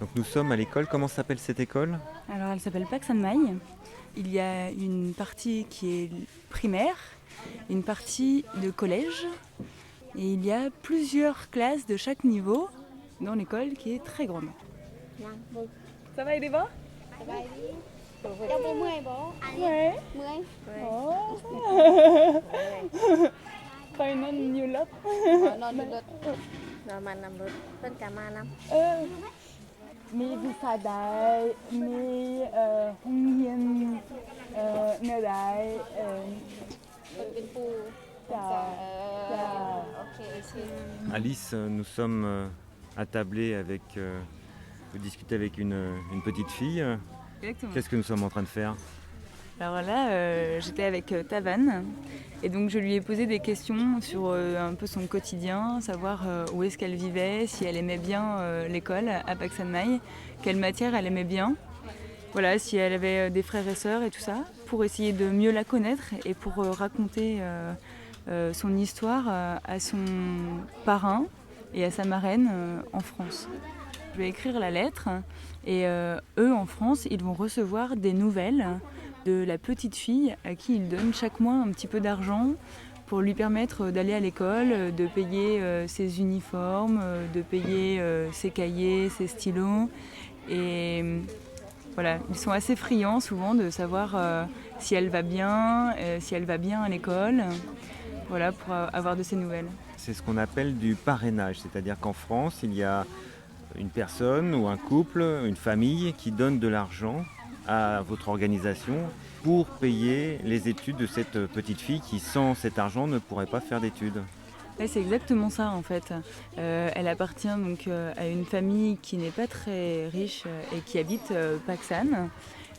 Donc nous sommes à l'école. Comment s'appelle cette école? Alors elle s'appelle Pax and Maille. Il y a une partie qui est primaire, une partie de collège et il y a plusieurs classes de chaque niveau dans l'école qui est très grande. Ça va, il est bon? Trong có 10 bố. Ouais. 10. Oh. Phải nên nhiều lớp. Non được. Rồi mà nằm được tên Cà Ma năm. มีภาษาใดมีห้องเรียนแนวใด Bên Phu. จ้า Ok, ici. Alice, nous sommes attablés avec... vous discutez avec une petite fille. Exactement. Qu'est-ce que nous sommes en train de faire? Alors là, j'étais avec Tavan et donc je lui ai posé des questions sur un peu son quotidien, savoir où est-ce qu'elle vivait, si elle aimait bien l'école à Pax and Maille, quelle matière elle aimait bien, voilà, si elle avait des frères et sœurs et tout ça, pour essayer de mieux la connaître et pour raconter son histoire à son parrain et à sa marraine en France. Je vais écrire la lettre et eux en France, ils vont recevoir des nouvelles de la petite fille à qui ils donnent chaque mois un petit peu d'argent pour lui permettre d'aller à l'école, de payer ses uniformes, de payer ses cahiers, ses stylos. Et voilà, ils sont assez friands souvent de savoir si elle va bien à l'école, voilà, pour avoir de ses nouvelles. C'est ce qu'on appelle du parrainage, c'est-à-dire qu'en France, il y a une personne ou un couple, une famille qui donne de l'argent à votre organisation pour payer les études de cette petite fille qui, sans cet argent, ne pourrait pas faire d'études. Ouais, c'est exactement ça en fait. Elle appartient donc à une famille qui n'est pas très riche et qui habite Paksan.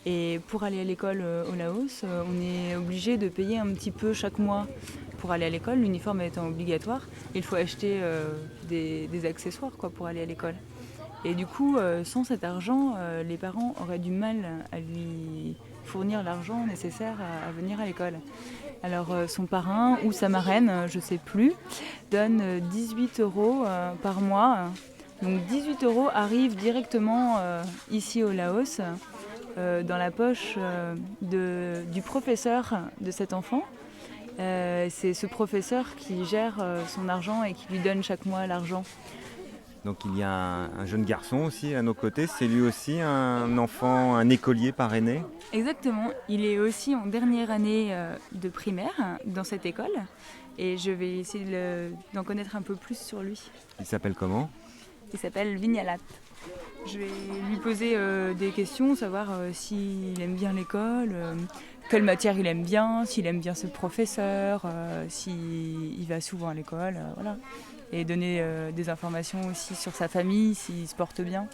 Et pour aller à l'école au Laos, on est obligé de payer un petit peu chaque mois pour aller à l'école, l'uniforme étant obligatoire. Il faut acheter des accessoires quoi, pour aller à l'école. Et du coup, sans cet argent, les parents auraient du mal à lui fournir l'argent nécessaire à venir à l'école. Alors son parrain ou sa marraine, je ne sais plus, donne 18 € par mois. Donc 18 € arrivent directement ici au Laos, dans la poche du professeur de cet enfant. C'est ce professeur qui gère son argent et qui lui donne chaque mois l'argent. Donc il y a un jeune garçon aussi à nos côtés, c'est lui aussi un enfant, un écolier parrainé. Exactement, il est aussi en dernière année de primaire dans cette école et je vais essayer d'en connaître un peu plus sur lui. Il s'appelle comment? Il s'appelle Vignalat. Je vais lui poser des questions, savoir s'il aime bien l'école, quelle matière il aime bien, s'il aime bien ce professeur, s'il va souvent à l'école, voilà. Et donner des informations aussi sur sa famille, s'il se porte bien.